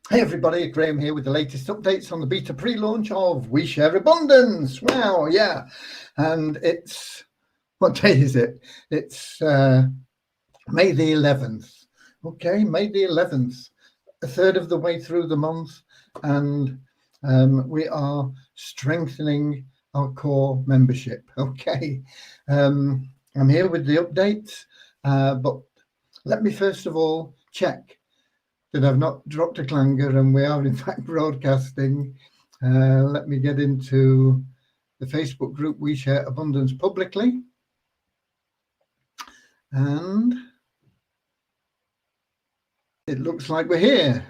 Hey everybody, Graham here with the latest updates on the beta pre-launch of We Share Abundance. Wow, yeah. And what day is it? It's May the 11th. Okay, May the 11th, a third of the way through the month. And we are strengthening our core membership. Okay, I'm here with the updates, but let me first of all check that I've not dropped a clanger and we are in fact broadcasting. Let me get into the Facebook group We Share Abundance publicly. And it looks like we're here.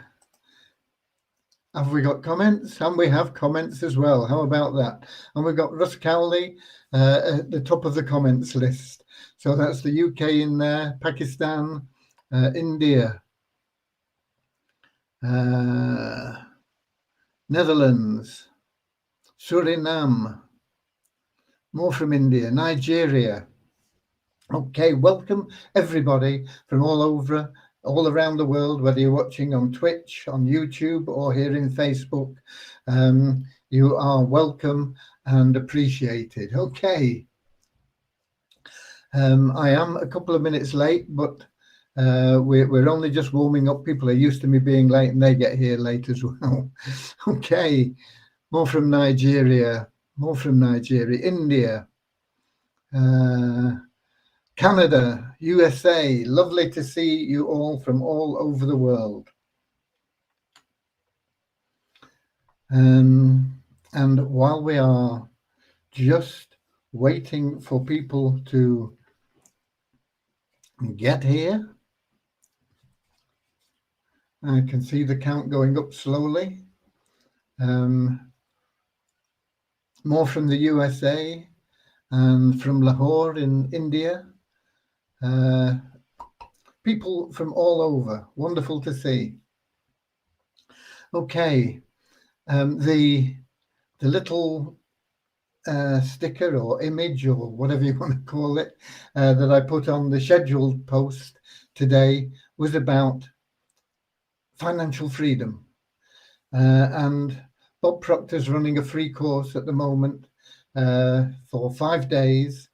Have we got comments? And we have comments as well. How about that? And we've got Russ Cowley at the top of the comments list. So that's the UK in there, Pakistan, India, Netherlands, Suriname, more from India, Nigeria. Okay, welcome everybody from all around the world, whether you're watching on Twitch, on YouTube, or here in Facebook. You are welcome and appreciated. Okay. I am a couple of minutes late, but we're only just warming up. People are used to me being late and they get here late as well. Okay, more from Nigeria, India, Canada, USA. Lovely to see you all from all over the world. And while we are just waiting for people to get here, I can see the count going up slowly. More from the USA and from Lahore in India. People from all over. Wonderful to see. Okay, the little sticker or image or whatever you want to call it that I put on the scheduled post today was about financial freedom. And Bob Proctor's running a free course at the moment for 5 days,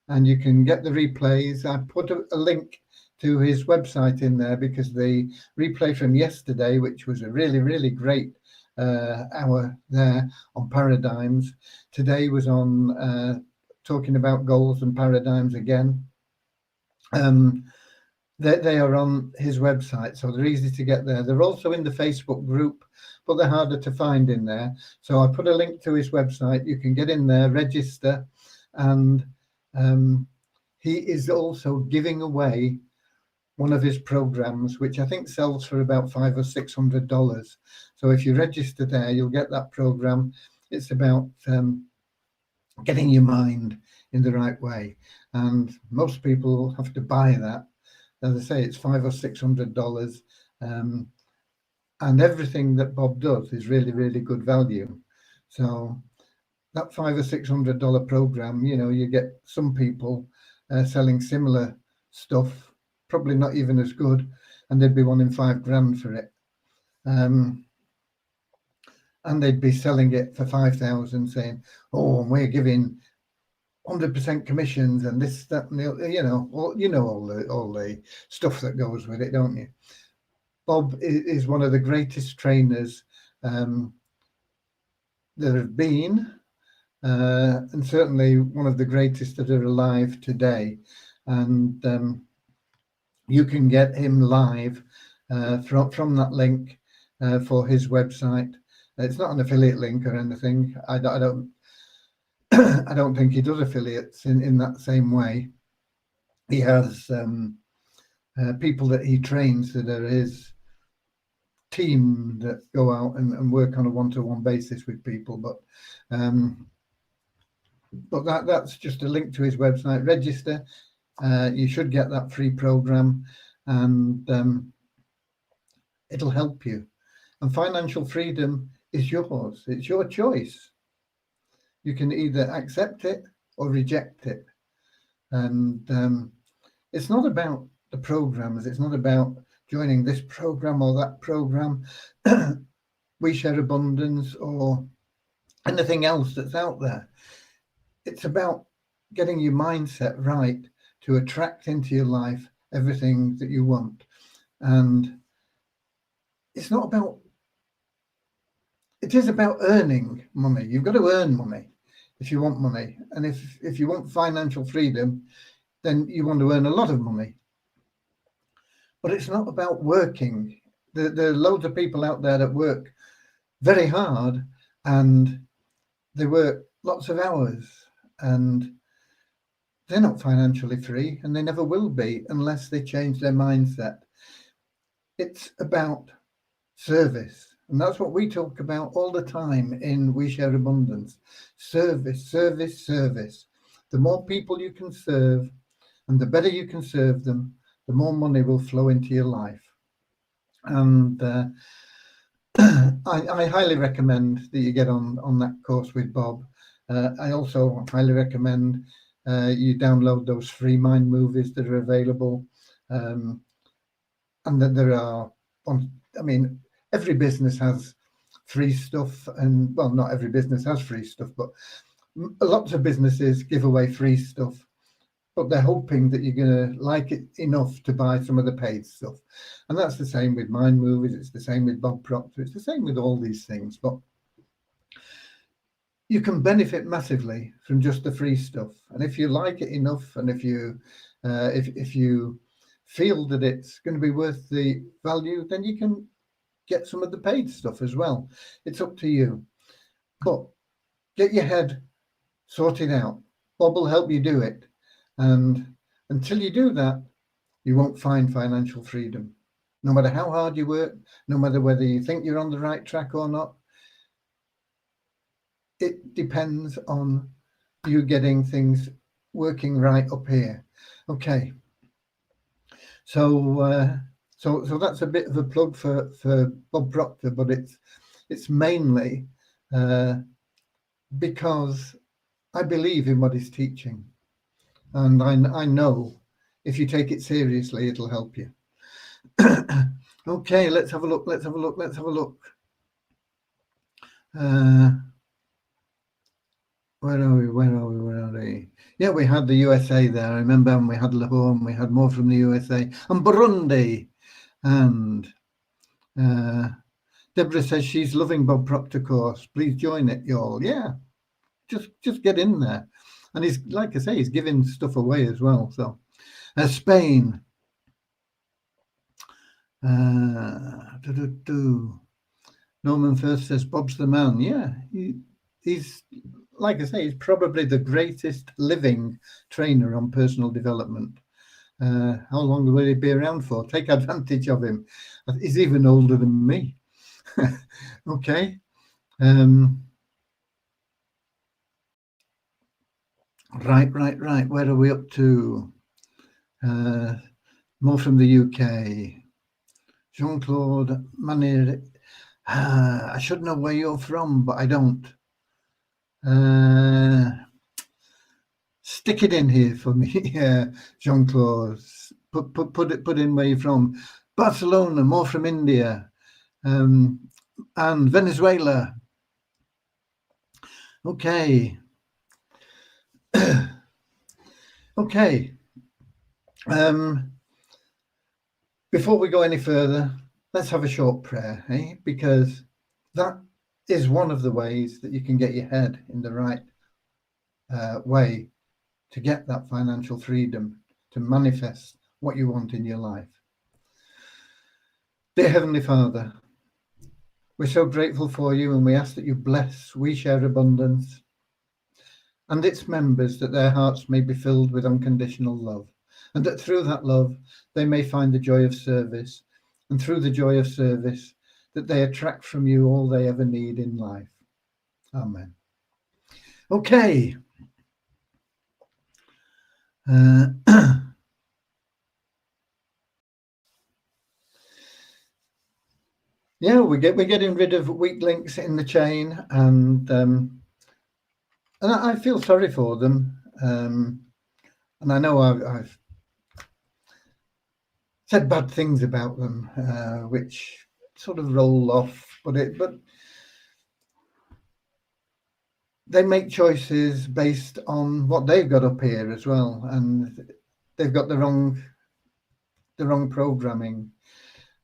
and you can get the replays. I put a link to his website in there because the replay from yesterday, which was a really, really great hour there on paradigms, today was on talking about goals and paradigms again. They are on his website, so they're easy to get there. They're also in the Facebook group, but they're harder to find in there. So I put a link to his website. You can get in there, register, and he is also giving away one of his programs, which I think sells for about $500 or $600. So if you register there, you'll get that program. It's about getting your mind in the right way, and most people have to buy that. As I say, it's $500 or $600, and everything that Bob does is really, really good value. So that $500 or $600 program, you get some people selling similar stuff, probably not even as good, and they'd be wanting $5,000 for it, and they'd be selling it for $5,000, saying, "Oh, and we're giving 100% commissions and this, that, and the, all the stuff that goes with it, don't you?" Bob is one of the greatest trainers there have been, and certainly one of the greatest that are alive today. And you can get him live from that link for his website. It's not an affiliate link or anything. I don't I don't think he does affiliates in that same way. He has people that he trains that are his team that go out and work on a one-to-one basis with people. But that's just a link to his website. Register. You should get that free program, and it'll help you. And financial freedom is yours. It's your choice. You can either accept it or reject it. And it's not about the programs. It's not about joining this program or that program, We Share Abundance, or anything else that's out there. It's about getting your mindset right to attract into your life everything that you want. And it's not about, it is about earning money. You've got to earn money if you want money. And if you want financial freedom, then you want to earn a lot of money. But it's not about working. There are loads of people out there that work very hard and they work lots of hours and they're not financially free, and they never will be unless they change their mindset. It's about service. And that's what we talk about all the time in We Share Abundance. Service, service, service. The more people you can serve and the better you can serve them, the more money will flow into your life. And I highly recommend that you get on that course with Bob. I also highly recommend you download those free mind movies that are available. And that there are, I mean, every business has free stuff, and well, not every business has free stuff, but lots of businesses give away free stuff, but they're hoping that you're going to like it enough to buy some of the paid stuff. And that's the same with mind movies. It's the same with Bob Proctor. It's the same with all these things. But you can benefit massively from just the free stuff. And if you like it enough, and if you feel that it's going to be worth the value, then you can get some of the paid stuff as well. It's up to you. But get your head sorted out. Bob will help you do it. And until you do that, you won't find financial freedom. No matter how hard you work, no matter whether you think you're on the right track or not, it depends on you getting things working right up here. Okay. So that's a bit of a plug for Bob Proctor, but it's mainly because I believe in what he's teaching, and I know if you take it seriously, it'll help you. Okay, let's have a look. Where are we? Yeah, we had the USA there. I remember, and we had Lahore, and we had more from the USA and Burundi. And Deborah says she's loving Bob Proctor course. Please join it, y'all. Yeah, just get in there. And he's, like I say, he's giving stuff away as well. So Spain. Norman First says Bob's the man. Yeah, he's, like I say, he's probably the greatest living trainer on personal development. How long will he be around for? Take advantage of him. He's even older than me. Okay. Right. Where are we up to? More from the UK. Jean-Claude Manier. I should know where you're from, but I don't. Stick it in here for me, Jean-Claude. Put in where you're from. Barcelona, more from India, and Venezuela. Okay. Okay. Before we go any further, let's have a short prayer, because that is one of the ways that you can get your head in the right way to get that financial freedom, to manifest what you want in your life. Dear Heavenly Father, we're so grateful for you, and we ask that you bless We Share Abundance and its members, that their hearts may be filled with unconditional love, and that through that love they may find the joy of service, and through the joy of service that they attract from you all they ever need in life. Amen. Okay. Yeah, we're getting rid of weak links in the chain, and I feel sorry for them. And I know I've said bad things about them, which sort of roll off, but they make choices based on what they've got up here as well, and they've got the wrong programming,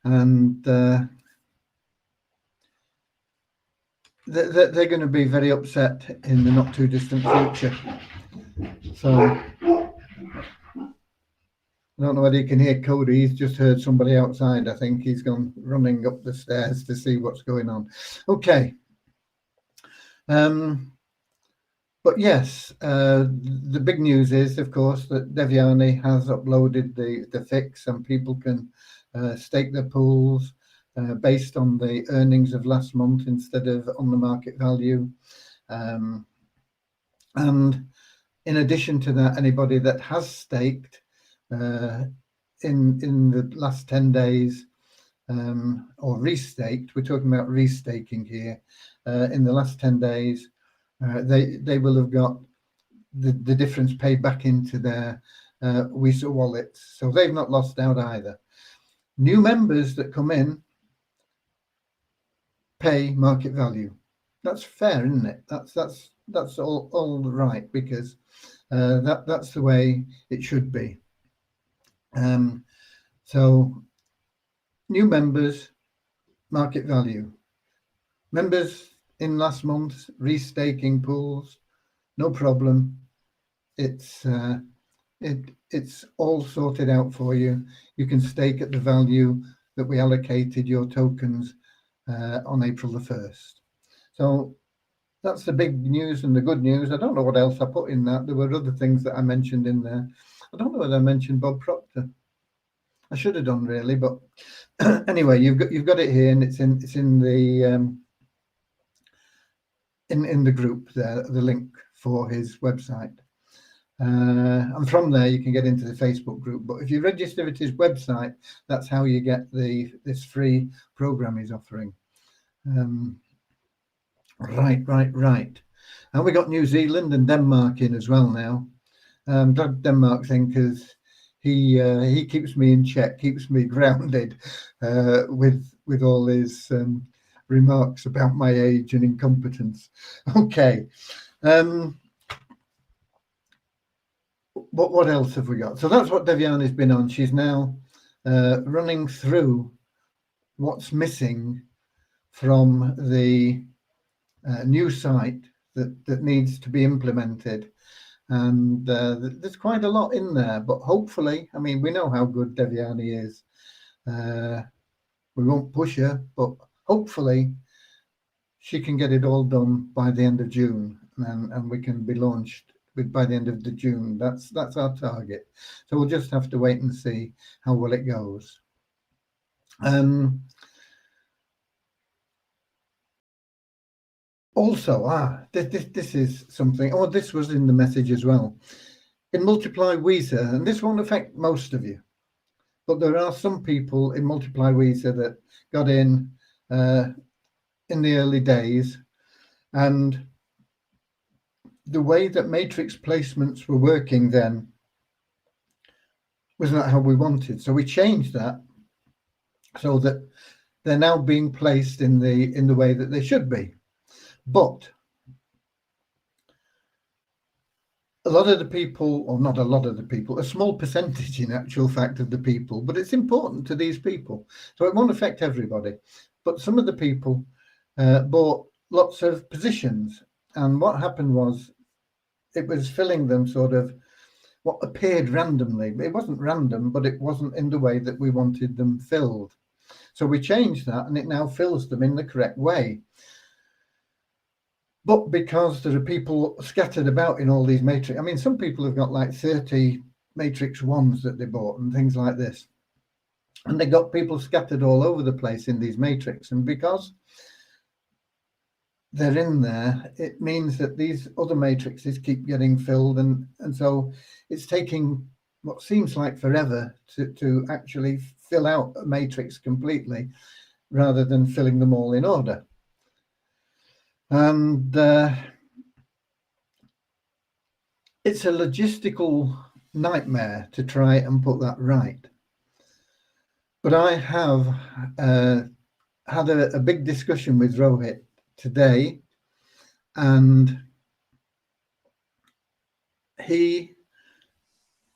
and they're going to be very upset in the not too distant future. So I don't know whether you can hear Cody. He's just heard somebody outside. I think he's gone running up the stairs to see what's going on. Okay. But yes, the big news is, of course, that Devyani has uploaded the fix, and people can stake their pools based on the earnings of last month instead of on the market value. And in addition to that, anybody that has staked in the last 10 days or restaked, we're talking about restaking here, in the last 10 days, they will have got the difference paid back into their Weezer wallets. So they've not lost out either. New members that come in pay market value. That's fair, isn't it? That's all right, because that's the way it should be. So new members, market value. Members in last month's restaking pools, no problem. It's all sorted out for you. You can stake at the value that we allocated your tokens on April the 1st. So that's the big news and the good news. I don't know what else I put in that. There were other things that I mentioned in there. I don't know whether I mentioned Bob Proctor. I should have done, really, but anyway, you've got it here, and it's in the in the group there, the link for his website. And from there you can get into the Facebook group. But if you register at his website, that's how you get this free program he's offering. Right. And we got New Zealand and Denmark in as well now. I'm glad Denmark's in, because he keeps me in check, keeps me grounded with all his remarks about my age and incompetence. Okay. What else have we got? So that's what Devyani's been on. She's now running through what's missing from the new site that needs to be implemented. And there's quite a lot in there, but hopefully, I mean, we know how good Devyani is. We won't push her, but hopefully she can get it all done by the end of June, and we can be launched by the end of the June. That's our target. So we'll just have to wait and see how well it goes. Also, this is something. Oh, this was in the message as well. In Multiply Weezer, and this won't affect most of you, but there are some people in Multiply Weezer that got in the early days, and the way that matrix placements were working then was not how we wanted. So we changed that so that they're now being placed in the way that they should be. But a lot of the people, or not a lot of the people, a small percentage in actual fact of the people, but it's important to these people. So it won't affect everybody. But some of the people bought lots of positions. And what happened was it was filling them sort of what appeared randomly. It wasn't random, but it wasn't in the way that we wanted them filled. So we changed that, and it now fills them in the correct way. But because there are people scattered about in all these matrix, I mean, some people have got like 30 matrix ones that they bought and things like this. And they got people scattered all over the place in these matrix. And because they're in there, it means that these other matrices keep getting filled. And so it's taking what seems like forever to actually fill out a matrix completely, rather than filling them all in order. And it's a logistical nightmare to try and put that right. But I have had a big discussion with Rohit today, and he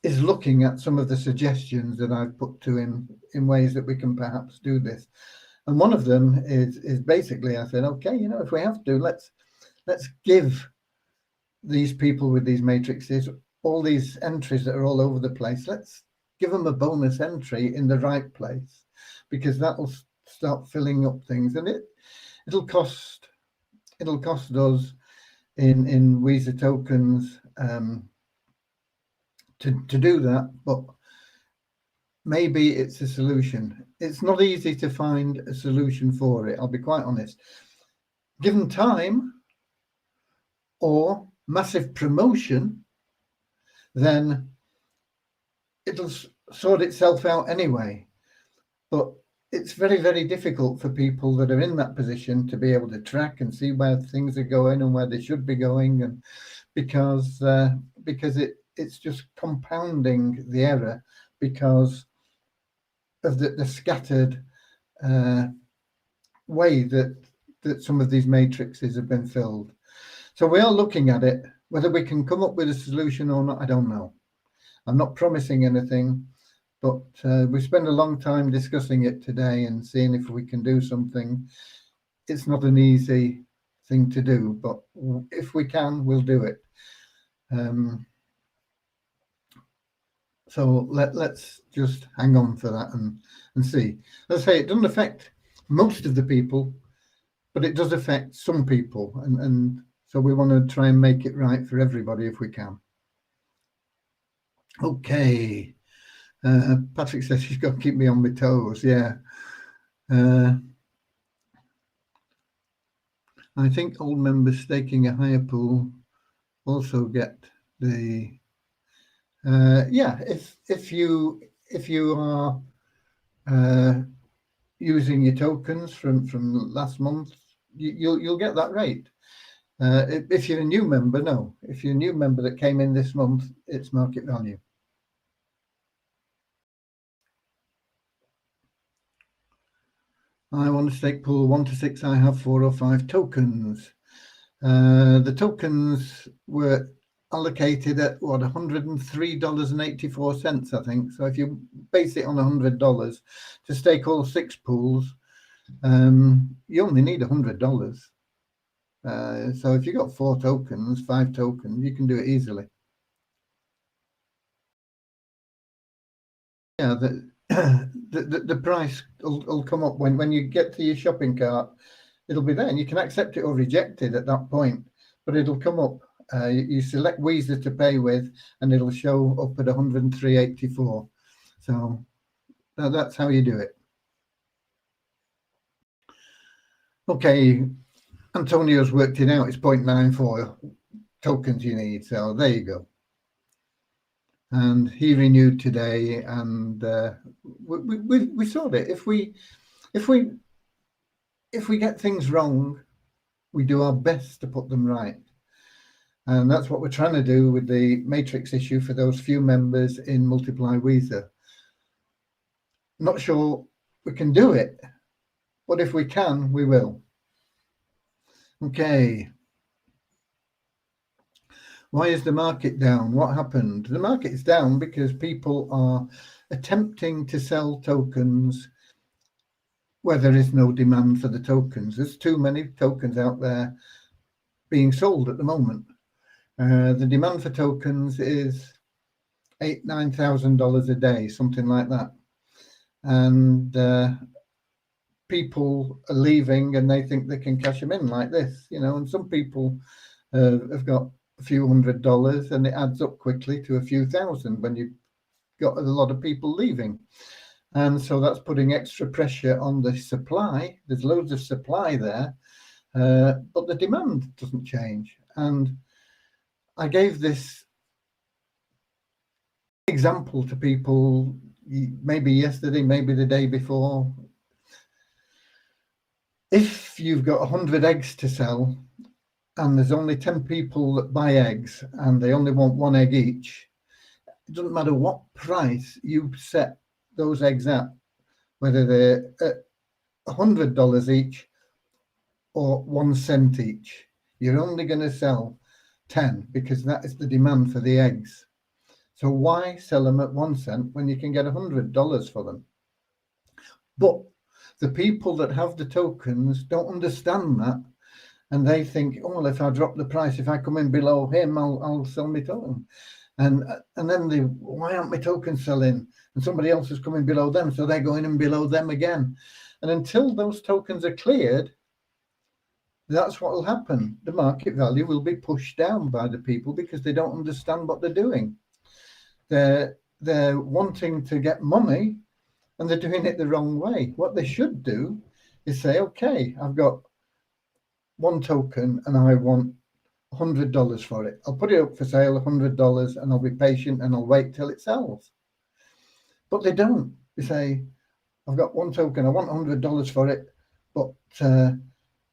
is looking at some of the suggestions that I've put to him in ways that we can perhaps do this. And one of them is basically, I said, okay, if we have to, let's give these people with these matrices all these entries that are all over the place. Let's give them a bonus entry in the right place, because that'll start filling up things, and it'll cost us in Weezer tokens to do that, but maybe it's a solution. It's not easy to find a solution for it, I'll be quite honest. Given time or massive promotion, then it'll sort itself out anyway. But it's very, very difficult for people that are in that position to be able to track and see where things are going and where they should be going, and because it's just compounding the error because of the scattered way that some of these matrices have been filled. So we are looking at it. Whether we can come up with a solution or not, I don't know. I'm not promising anything, but we spent a long time discussing it today and seeing if we can do something. It's not an easy thing to do, but if we can, we'll do it. So let's just hang on for that and see. Let's say it doesn't affect most of the people, but it does affect some people, and so we want to try and make it right for everybody if we can. Okay. Patrick says she's got to keep me on my toes. Yeah. I think old members staking a higher pool also get the yeah. If you are using your tokens from last month, you'll get that rate. If you're a new member, no. If you're a new member that came in this month, it's market value. I want to stake pool 1 to 6. I have 4 or 5 tokens. The tokens were allocated at what, $103.84, I think. So if you base it on $100 to stake all 6 pools, you only need $100. So if you got 4 tokens, 5 tokens, you can do it easily. Yeah, the price will come up when you get to your shopping cart. It'll be there, and you can accept it or reject it at that point. But it'll come up. You select Weezer to pay with, and it'll show up at 103.84. So that's how you do it. Okay, Antonio's worked it out. It's 0.94 tokens you need. So there you go. And he renewed today, and we saw it. If we get things wrong, we do our best to put them right. And that's what we're trying to do with the matrix issue for those few members in Multiply Weezer. Not sure we can do it, but if we can, we will. Okay. Why is the market down? What happened? The market is down because people are attempting to sell tokens where there is no demand for the tokens. There's too many tokens out there being sold at the moment. The demand for tokens is $8,000–9,000 a day, something like that. And people are leaving and they think they can cash them in like this, and some people have got a few $100s, and it adds up quickly to a few thousand when you've got a lot of people leaving. And so that's putting extra pressure on the supply. There's loads of supply there, but the demand doesn't change. And I gave this example to people maybe yesterday, maybe the day before. If you've got 100 eggs to sell and there's only 10 people that buy eggs and they only want 1 egg each, it doesn't matter what price you set those eggs at, whether they're at $100 each or 1 cent each. You're only going to sell 10 because that is the demand for the eggs. So why sell them at 1 cent when you can get $100 for them? But the people that have the tokens don't understand that, and they think, oh, well, if I drop the price, if I come in below him, I'll sell my token. And then why aren't my tokens selling? And somebody else is coming below them, so they're going in below them again. And until those tokens are cleared, that's what will happen. The market value will be pushed down by the people because they don't understand what they're doing. They're wanting to get money, and they're doing it the wrong way. What they should do is say, okay, I've got 1 token and I want $100 for it. I'll put it up for sale, $100, and I'll be patient and I'll wait till it sells. But they don't. They say, I've got 1 token, I want $100 for it, but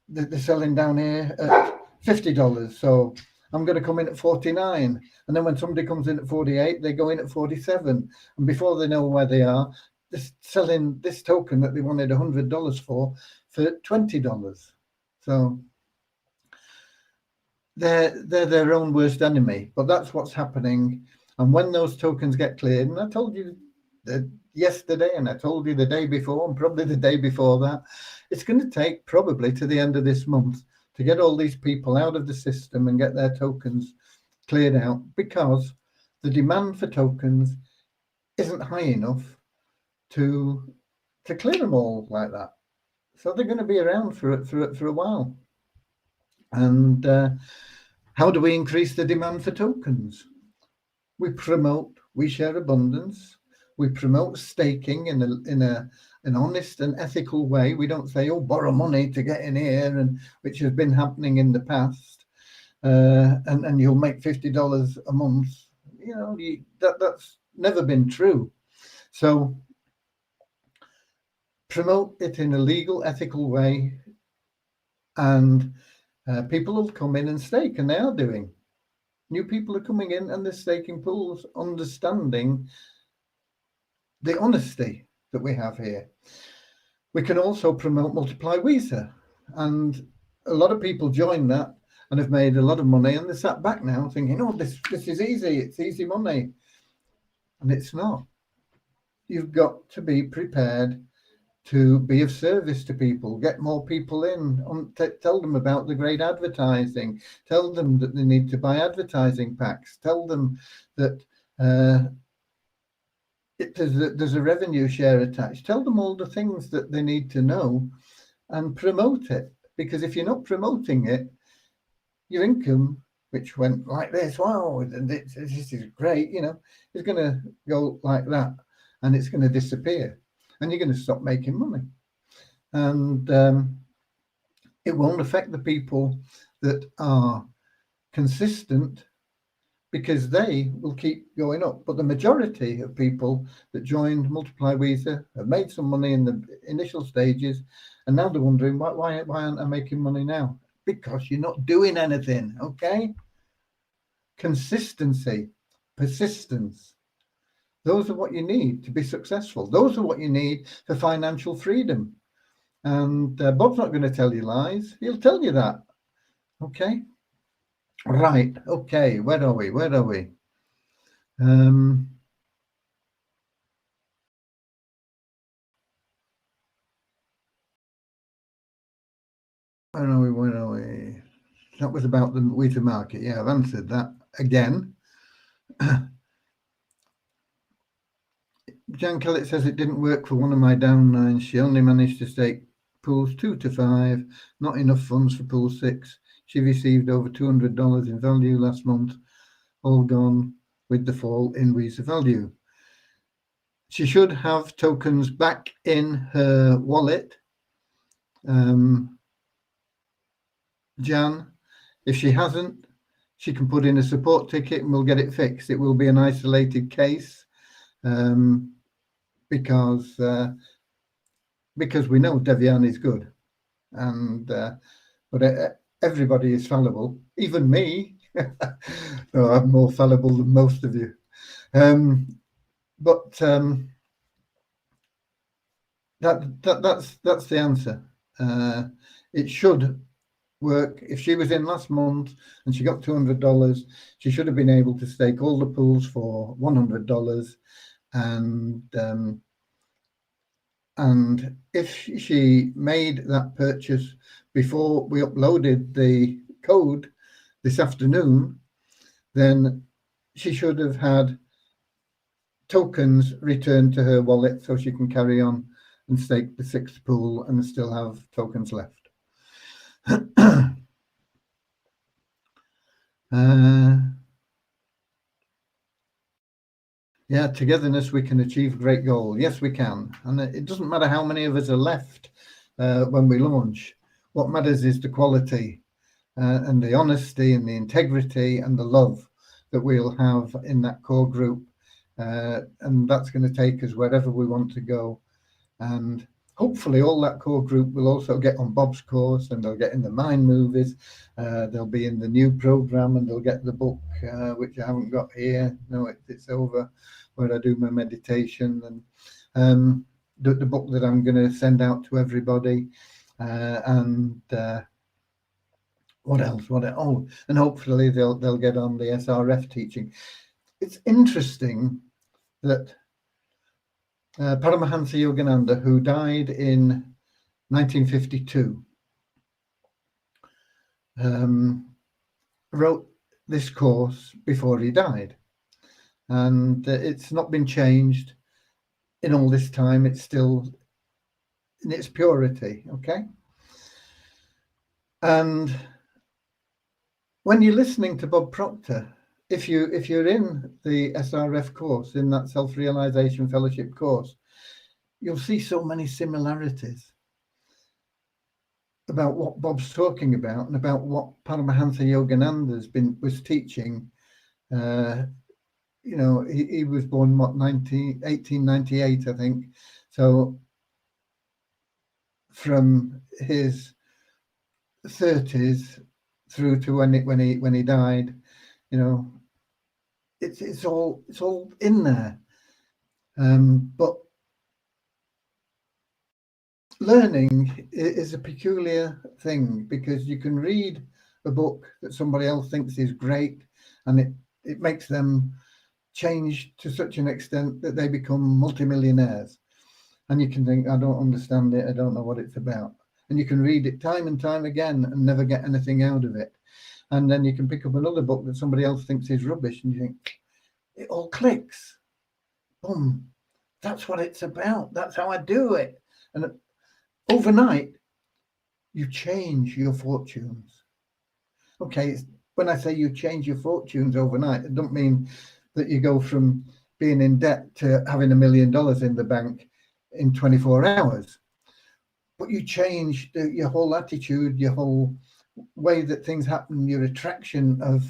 they're selling down here at $50. So I'm going to come in at 49. And then when somebody comes in at 48, they go in at 47. And before they know where they are, they're selling this token that they wanted $100 for $20. So they're their own worst enemy, but that's what's happening. And when those tokens get cleared, and I told you that yesterday, and I told you the day before, and probably the day before that, it's going to take probably to the end of this month to get all these people out of the system and get their tokens cleared out, because the demand for tokens isn't high enough to clear them all like that. So they're going to be around for a while. And how do we increase the demand for tokens? We promote We Share Abundance. We promote staking in an honest and ethical way. We don't say, oh, borrow money to get in here, and which has been happening in the past. And you'll make $50 a month. You know, that's never been true. So promote it in a legal, ethical way, and people will come in and stake, and they are doing. New people are coming in and they're staking pools, understanding the honesty that we have here. We can also promote Multiply Weezer, and a lot of people join that and have made a lot of money, and they're sat back now thinking, oh, this is easy, it's easy money. And it's not. You've got to be prepared to be of service to people, get more people in, tell them about the great advertising, tell them that they need to buy advertising packs, tell them that there's a revenue share attached, tell them all the things that they need to know, and promote it. Because if you're not promoting it, your income, which went like this, wow, this is great, you know, is going to go like that, and it's going to disappear. And you're going to stop making money. And it won't affect the people that are consistent, because they will keep going up. But the majority of people that joined Multiply Weezer have made some money in the initial stages, and now they're wondering, why aren't I making money now? Because you're not doing anything, okay? Consistency, persistence. Those are what you need to be successful. Those are what you need for financial freedom. And Bob's not going to tell you lies. He'll tell you that. Okay? Right. Okay. Where are we? Where are we? Where are we? Where are we? That was about the Weezer market. Yeah, I've answered that again. Jankellet says it didn't work for one of my downlines. She only managed to stake pools 2 to 5, not enough funds for pool 6. She received over $200 in value last month, all gone with the fall in Weezer value. She should have tokens back in her wallet. Jan, if she hasn't, she can put in a support ticket and we'll get it fixed. It will be an isolated case. Because we know Devian is good, and but everybody is fallible, even me. No, I'm more fallible than most of you. But That's the answer. It should work. If she was in last month and she got $200, she should have been able to stake all the pools for $100, and if she made that purchase before we uploaded the code this afternoon, then she should have had tokens returned to her wallet so she can carry on and stake the 6th pool and still have tokens left. Yeah, togetherness, we can achieve great goal. Yes, we can. And it doesn't matter how many of us are left when we launch. What matters is the quality and the honesty and the integrity and the love that we'll have in that core group. And that's going to take us wherever we want to go. And hopefully all that core group will also get on Bob's course, and they'll get in the mind movies. They'll be in the new program, and they'll get the book, which I haven't got here. No, it's over where I do my meditation, and the book that I'm going to send out to everybody. And what else? Oh, and hopefully they'll get on the SRF teaching. It's interesting that Paramahansa Yogananda, who died in 1952, wrote this course before he died, and it's not been changed in all this time. It's still in its purity, okay? And when you're listening to Bob Proctor, if you're in the SRF course, in that Self-Realization Fellowship course, you'll see so many similarities about what Bob's talking about and about what Paramahansa Yogananda was teaching. He was born 1898, I think. So from his 30s through to when he died, it's all in there. But learning is a peculiar thing, because you can read a book that somebody else thinks is great, and it makes them change to such an extent that they become multimillionaires. And you can think, I don't understand it, I don't know what it's about. And you can read it time and time again and never get anything out of it. And then you can pick up another book that somebody else thinks is rubbish, and you think, it all clicks. Boom. That's what it's about. That's how I do it. And overnight, you change your fortunes. Okay, when I say you change your fortunes overnight, it don't mean that you go from being in debt to having $1 million in the bank in 24 hours. But you change your whole attitude, your whole way that things happen, your attraction of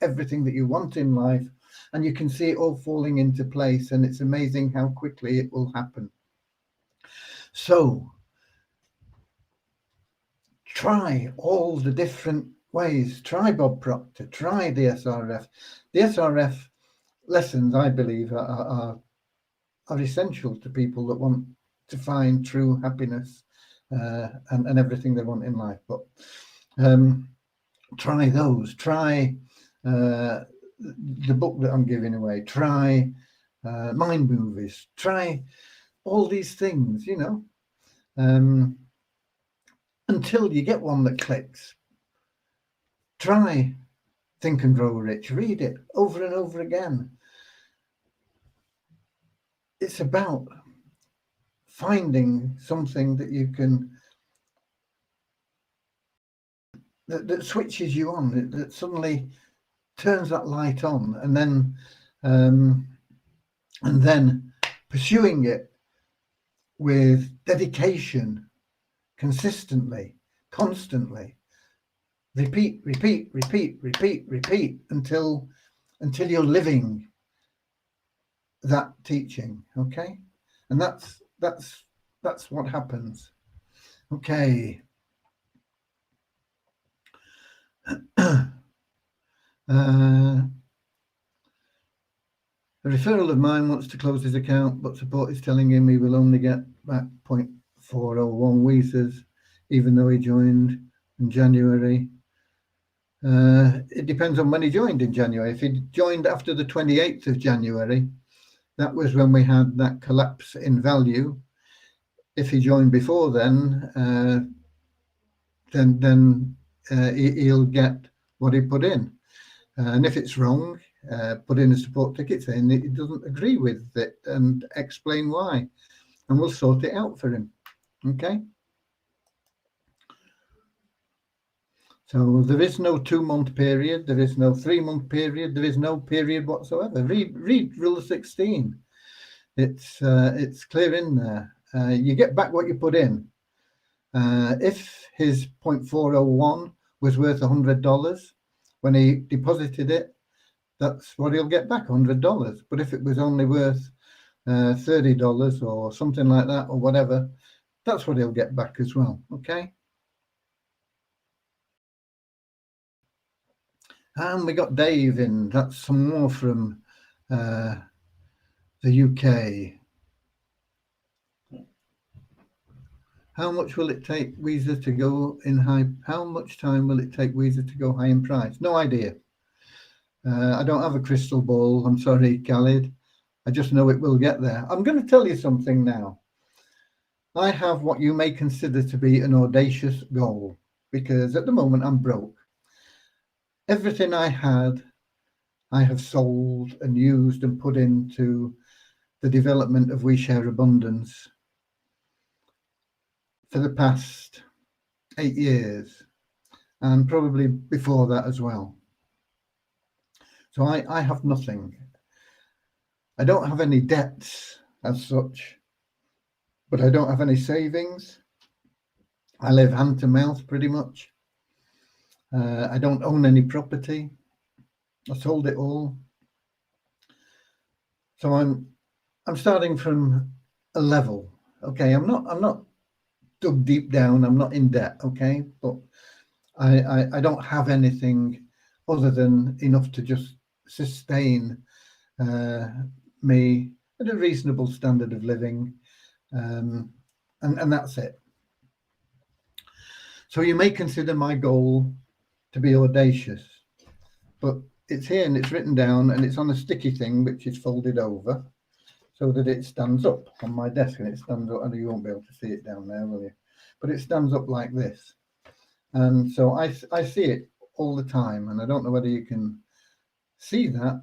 everything that you want in life, and you can see it all falling into place, and it's amazing how quickly it will happen. So try all the different ways. Try Bob Proctor, try the SRF. The SRF lessons, I believe, are essential to people that want to find true happiness and everything they want in life. But try those. Try the book that I'm giving away. Try mind movies. Try all these things, until you get one that clicks. Try Think and Grow Rich. Read it over and over again. It's about finding something that you can, that switches you on, that suddenly turns that light on, and then pursuing it with dedication, consistently, constantly. Repeat until you're living that teaching. Okay, and that's what happens. Okay. A referral of mine wants to close his account, but support is telling him he will only get back 0.401 Weezers, even though he joined in January. It depends on when he joined in January. If he joined after the 28th of January, that was when we had that collapse in value. If he joined before then he'll get what he put in. And if it's wrong, put in a support ticket saying that he doesn't agree with it and explain why. And we'll sort it out for him. Okay? So there is no 2-month period. There is no 3-month period. There is no period whatsoever. Read Rule 16. It's clear in there. You get back what you put in. If his 0.401 was worth $100 when he deposited it, that's what he'll get back, $100. But if it was only worth $30 or something like that or whatever, that's what he'll get back as well. Okay. And we got Dave in. That's some more from the UK. How much will it take Weezer to go in high? How much time will it take Weezer to go high in price? No idea. I don't have a crystal ball. I'm sorry, Khalid. I just know it will get there. I'm going to tell you something now. I have what you may consider to be an audacious goal because at the moment I'm broke. Everything I had, I have sold and used and put into the development of We Share Abundance for the past 8 years and probably before that as well. So I have nothing. I don't have any debts as such, but I don't have any savings. I live hand to mouth pretty much. I don't own any property. I sold it all. So I'm starting from a level. Okay, I'm not dug deep down. I'm not in debt. Okay, but I don't have anything other than enough to just sustain me at a reasonable standard of living, and that's it. So you may consider my goal to be audacious, but it's here and it's written down and it's on a sticky thing which is folded over so that it stands up on my desk, and it stands up, and you won't be able to see it down there, will you? But it stands up like this, and so I see it all the time, and I don't know whether you can see that,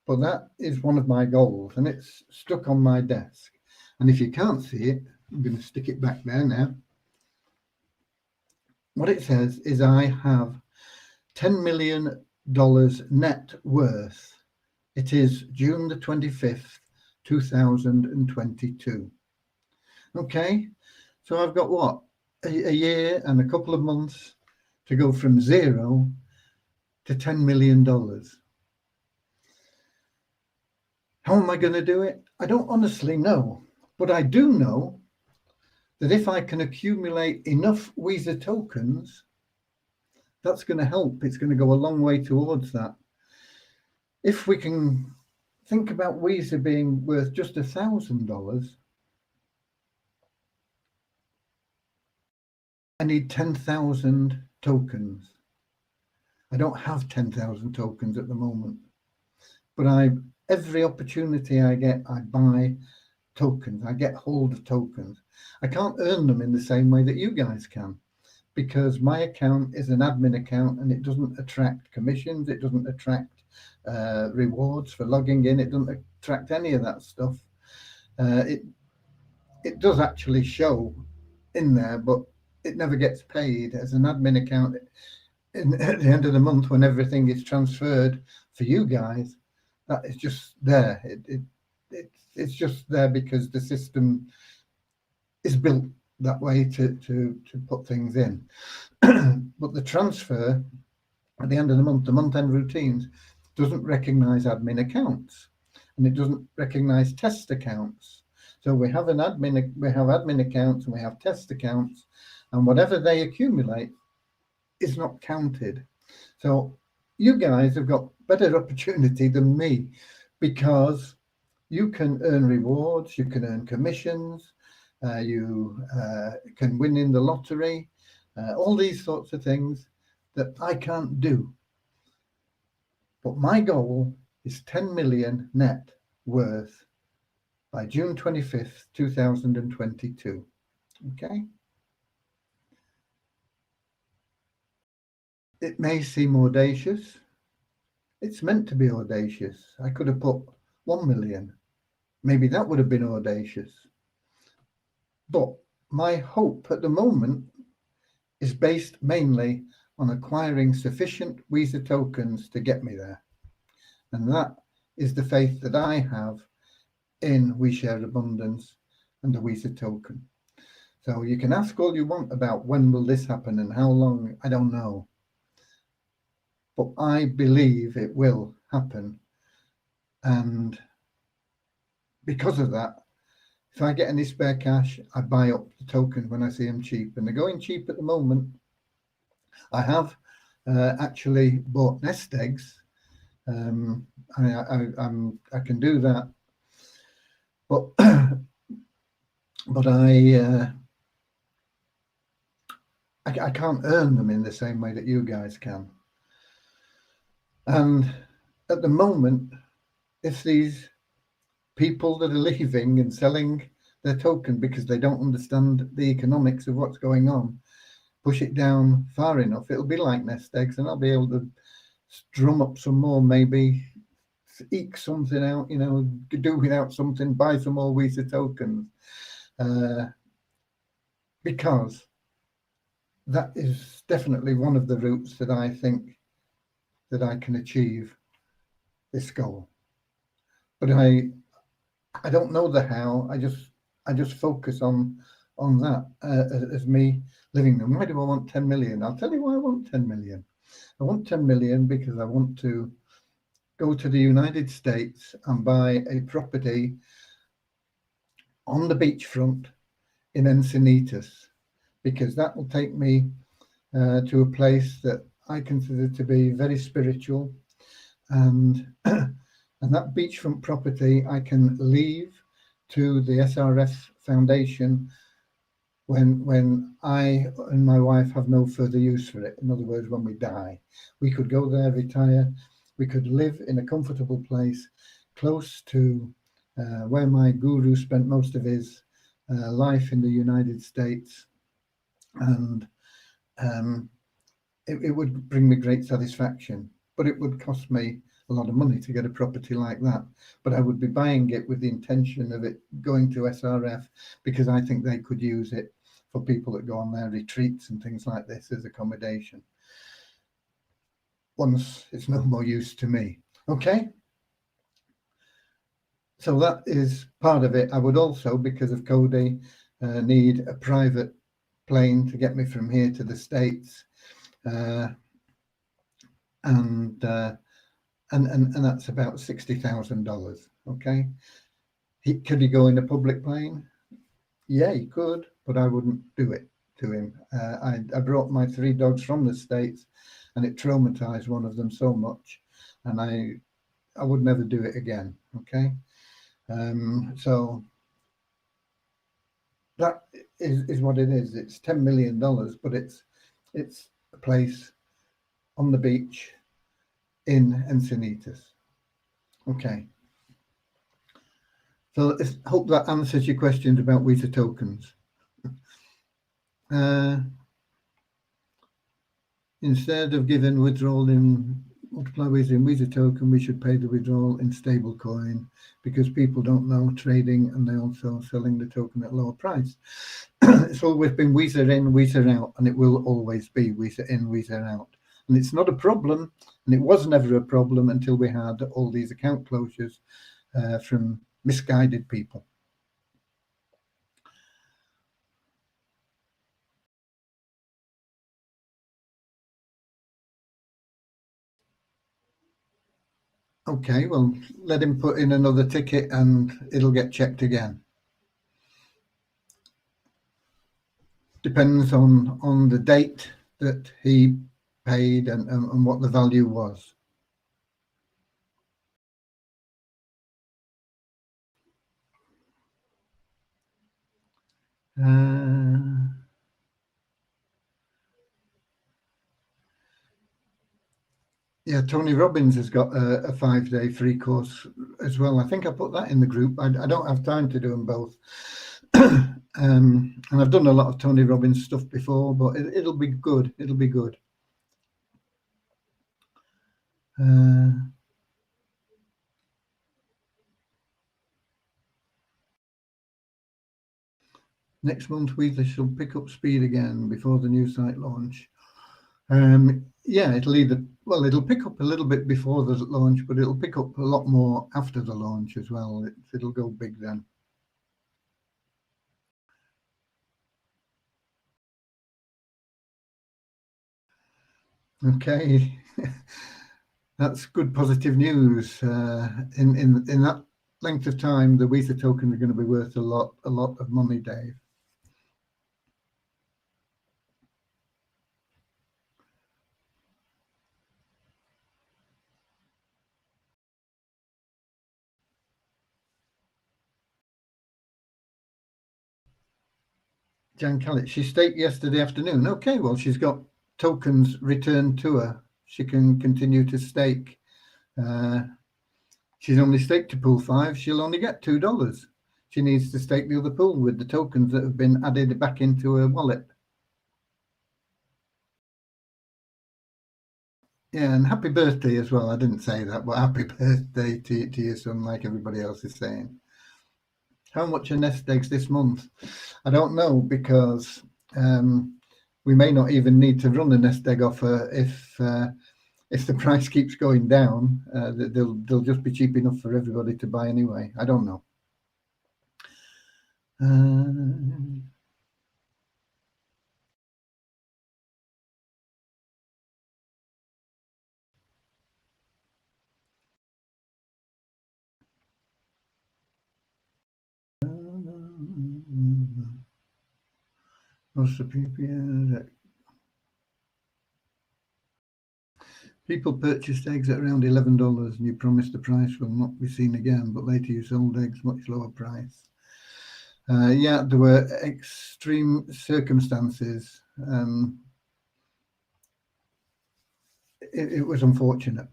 but that is one of my goals, and it's stuck on my desk. And if you can't see it, I'm going to stick it back there now. What it says is I have $10 million net worth. It is June the 25th, 2022. Okay, so I've got what? A year and a couple of months to go from 0 to $10 million. How am I going to do it? I don't honestly know, but I do know that if I can accumulate enough Weezer tokens, that's going to help. It's going to go a long way towards that. If we can think about Weezer being worth just $1,000, I need 10,000 tokens. I don't have 10,000 tokens at the moment, but every opportunity I get, I buy tokens. I get hold of tokens. I can't earn them in the same way that you guys can, because my account is an admin account and it doesn't attract commissions. It doesn't attract rewards for logging in. It doesn't attract any of that stuff. It does actually show in there, but it never gets paid as an admin account. At the end of the month, when everything is transferred for you guys, that is just there. It's just there because the system is built that way to put things in. But the transfer at the end of the month-end routines doesn't recognize admin accounts, and it doesn't recognize test accounts. So we have admin accounts and we have test accounts, and whatever they accumulate is not counted. So you guys have got better opportunity than me, because you can earn rewards, you can earn commissions, You can win in the lottery, all these sorts of things that I can't do. But my goal is 10 million net worth by June 25th, 2022. Okay? It may seem audacious. It's meant to be audacious. I could have put 1 million. Maybe that would have been audacious. But my hope at the moment is based mainly on acquiring sufficient Weezer tokens to get me there. And that is the faith that I have in We Share Abundance and the Weezer token. So you can ask all you want about when will this happen and how long, I don't know. But I believe it will happen. And because of that, if I get any spare cash, I buy up the token when I see them cheap. And they're going cheap at the moment. I have actually bought nest eggs. I can do that. But I can't earn them in the same way that you guys can. And at the moment, if these people that are leaving and selling their token because they don't understand the economics of what's going on, push it down far enough, it'll be like nest eggs, and I'll be able to drum up some more, maybe eke something out, do without something, buy some more Weezer tokens. Because that is definitely one of the routes that I think that I can achieve this goal. But I don't know the how. I just focus on that as me living them. Why do I want 10 million? I'll tell you why I want 10 million. I want 10 million because I want to go to the United States and buy a property on the beachfront in Encinitas, because that will take me to a place that I consider to be very spiritual, and and that beachfront property I can leave to the SRF Foundation when I and my wife have no further use for it. In other words, when we die, we could go there, retire, we could live in a comfortable place close to where my guru spent most of his life in the United States. And it would bring me great satisfaction, but it would cost me a lot of money to get a property like that. But I would be buying it with the intention of it going to SRF, because I think they could use it for people that go on their retreats and things like this as accommodation once it's no more use to me. Okay, so that is part of it. I would also, because of Cody, need a private plane to get me from here to the States, and that's about $60,000. Okay, could he go in a public plane? Yeah, he could, but I wouldn't do it to him. I brought my 3 dogs from the States, and it traumatized one of them so much, and I would never do it again. Okay, so that is what it is. It's $10 million, but it's a place on the beach in Encinitas. Okay. So I hope that answers your questions about Weezer tokens. Instead of giving withdrawal in multiply Weezer token, we should pay the withdrawal in stable coin, because people don't know trading and they're also selling the token at lower price. It's always been Weezer in, Weezer out, and it will always be Weezer in, Weezer out. And it's not a problem, and it was never a problem until we had all these account closures from misguided people. Okay, well, let him put in another ticket and it'll get checked again. Depends on the date that he paid and what the value was. Yeah, Tony Robbins has got a 5-day free course as well. I think I put that in the group. I don't have time to do them both. And I've done a lot of Tony Robbins stuff before, but it'll be good. It'll be good. Next month, Weezer shall pick up speed again before the new site launch. Yeah, it'll pick up a little bit before the launch, but it'll pick up a lot more after the launch as well. It'll go big then. Okay, that's good positive news. In that length of time, the Weezer token are going to be worth a lot of money, Dave. Jankellet, she staked yesterday afternoon. Okay, well, she's got tokens returned to her. She can continue to stake. She's only staked to pool 5. She'll only get $2. She needs to stake the other pool with the tokens that have been added back into her wallet. Yeah, and happy birthday as well. I didn't say that, but happy birthday to your son, like everybody else is saying. How much are nest eggs this month? I don't know, because we may not even need to run a nest egg offer if the price keeps going down. They'll just be cheap enough for everybody to buy anyway. I don't know. Most of people purchased eggs at around $11 and you promised the price will not be seen again, but later you sold eggs much lower price. Yeah, there were extreme circumstances. It was unfortunate.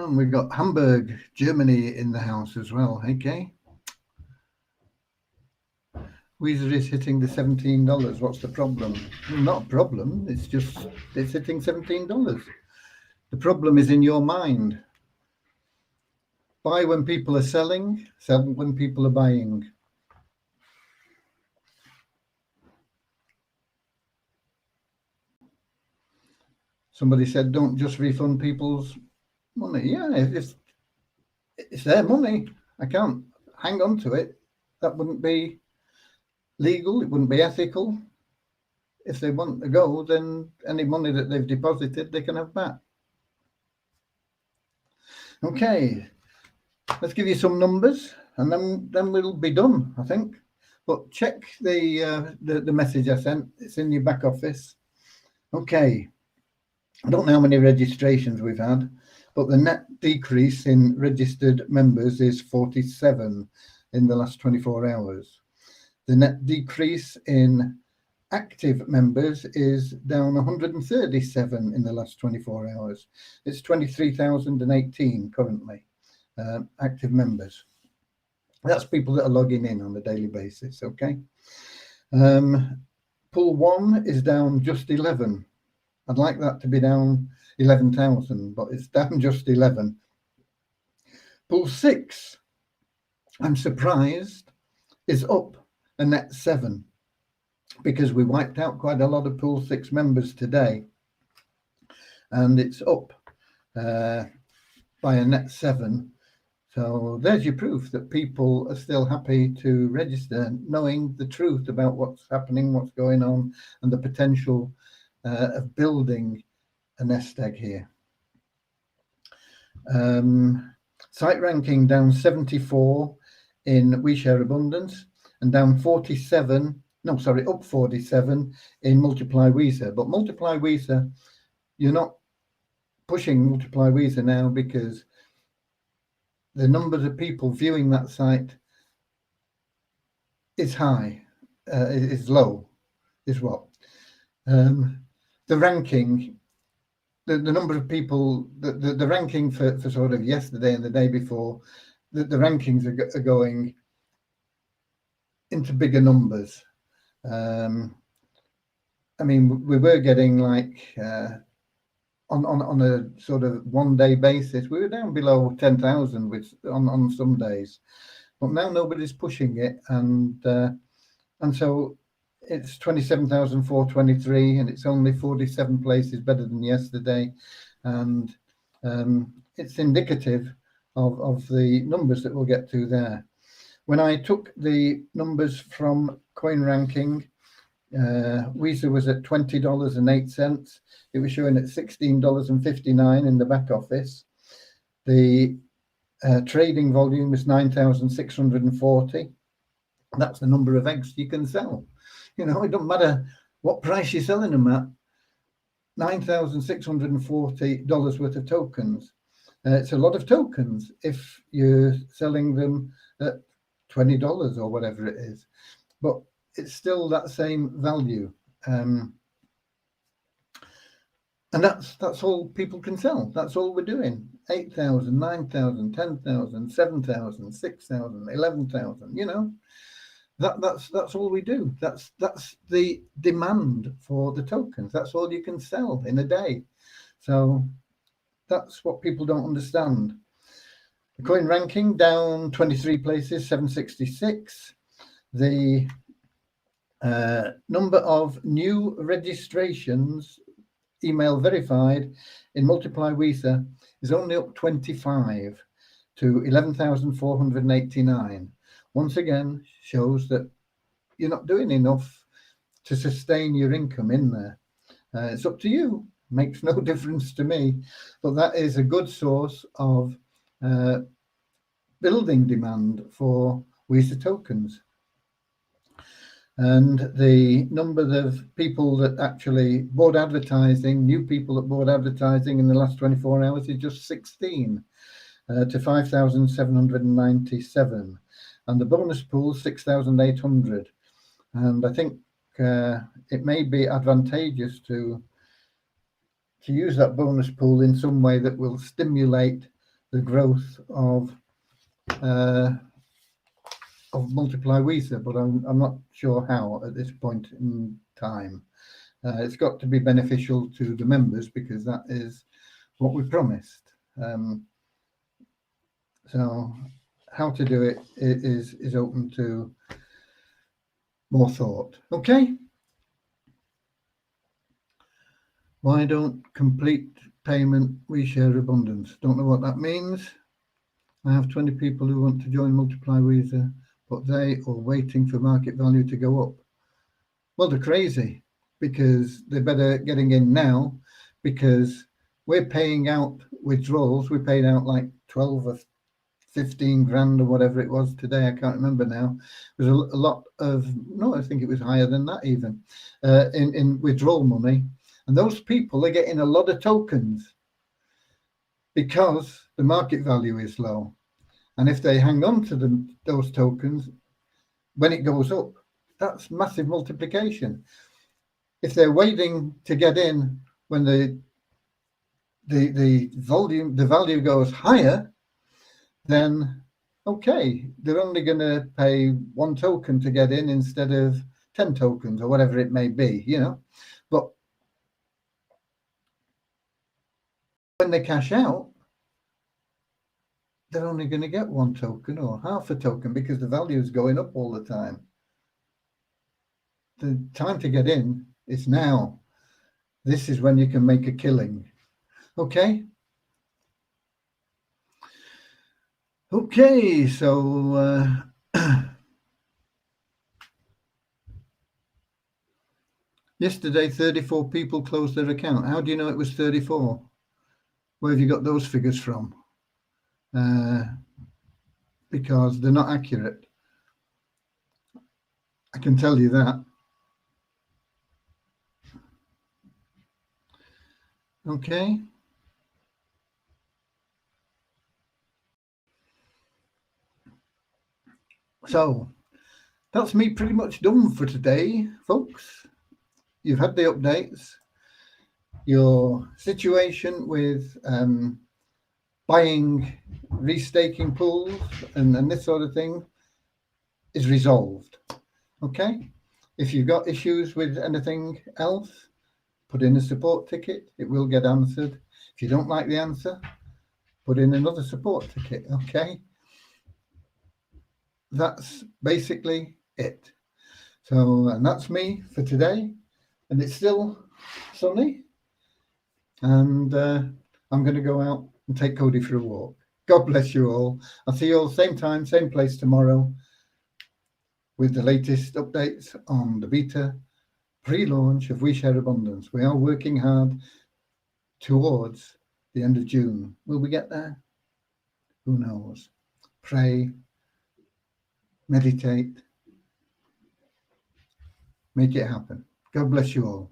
We've got Hamburg, Germany in the house as well. Okay. Weezer is hitting the $17. What's the problem? Well, not a problem. It's just it's hitting $17. The problem is in your mind. Buy when people are selling, sell when people are buying. Somebody said, don't just refund people's money. Yeah, if it's their money, I can't hang on to it. That wouldn't be legal. It wouldn't be ethical. If they want to go, then any money that they've deposited, they can have back. Okay, let's give you some numbers, and then we'll be done, I think. But check the message I sent. It's in your back office. Okay, I don't know how many registrations we've had, but the net decrease in registered members is 47 in the last 24 hours. The net decrease in active members is down 137 in the last 24 hours. It's 23,018 currently, active members. That's people that are logging in on a daily basis, okay? Pool 1 is down just 11. I'd like that to be down 11,000, but it's down just 11. Pool 6, I'm surprised, is up a net 7, because we wiped out quite a lot of pool 6 members today. and it's up by a net 7. So there's your proof that people are still happy to register, knowing the truth about what's happening, what's going on, and the potential of building a nest egg here. Site ranking down 74 in We Share Abundance, and down 47, no, sorry, up 47 in Multiply Weezer. But Multiply Weezer, you're not pushing Multiply Weezer now because the numbers of people viewing that site is high, is low, is what? The ranking, the number of people, the ranking for sort of yesterday and the day before, the rankings are going into bigger numbers. I mean, we were getting like on a sort of 1 day basis, we were down below 10,000 on some days, but now nobody's pushing it, and so it's 27,423, and it's only 47 places better than yesterday, and it's indicative of the numbers that we'll get to there. When I took the numbers from Coin Ranking, Weezer was at $20.08. It was showing at $16.59 in the back office. The trading volume was 9,640. That's the number of eggs you can sell. You know, it doesn't matter what price you're selling them at. $9,640 worth of tokens. It's a lot of tokens if you're selling them at $20 or whatever it is, but it's still that same value, and that's all people can sell. That's all we're doing. 8,000, 9,000, 10,000, 7,000, 6,000, 11,000. You know, that's all we do. That's the demand for the tokens. That's all you can sell in a day. So that's what people don't understand. The coin ranking down 23 places, 766. The number of new registrations, email verified, in Multiply Weezer is only up 25 to 11,489. Once again, shows that you're not doing enough to sustain your income in there. It's up to you. Makes no difference to me, but that is a good source of building demand for Weezer tokens. And the number of people that actually bought advertising, new people that bought advertising in the last 24 hours is just 16 to 5,797. And the bonus pool, 6,800. And I think it may be advantageous to use that bonus pool in some way that will stimulate the growth of Multiply Weezer, but I'm not sure how at this point in time. It's got to be beneficial to the members because that is what we promised. So how to do it is open to more thought. Okay. Why don't complete payment we share abundance? Don't know what that means. I have 20 people who want to join Multiply Weezer, but they are waiting for market value to go up. Well, they're crazy because they're better getting in now because we're paying out withdrawals. We paid out like 12 or 15 grand or whatever it was today. I can't remember now. It was a lot of, no, I think it was higher than that even, in withdrawal money. And those people are getting a lot of tokens because the market value is low. And if they hang on to those tokens, when it goes up, that's massive multiplication. If they're waiting to get in when the value goes higher, then okay, they're only going to pay 1 token to get in instead of 10 tokens or whatever it may be, you know. But when they cash out, they're only going to get 1 token or half a token because the value is going up all the time. The time to get in is now. This is when you can make a killing. Okay. Okay, so yesterday 34 people closed their account. How do you know it was 34? Where have you got those figures from? Because they're not accurate. I can tell you that. Okay. So that's me pretty much done for today, folks. You've had the updates. Your situation with buying, restaking pools and this sort of thing is resolved. Okay. If you've got issues with anything else, put in a support ticket. It will get answered. If you don't like the answer, put in another support ticket. Okay. That's basically it. So, and that's me for today. And it's still sunny. And I'm going to go out and take Cody for a walk. God bless you all. I'll see you all same time, same place tomorrow with the latest updates on the beta pre-launch of We Share Abundance. We are working hard towards the end of June. Will we get there? Who knows? Pray, meditate, make it happen. God bless you all.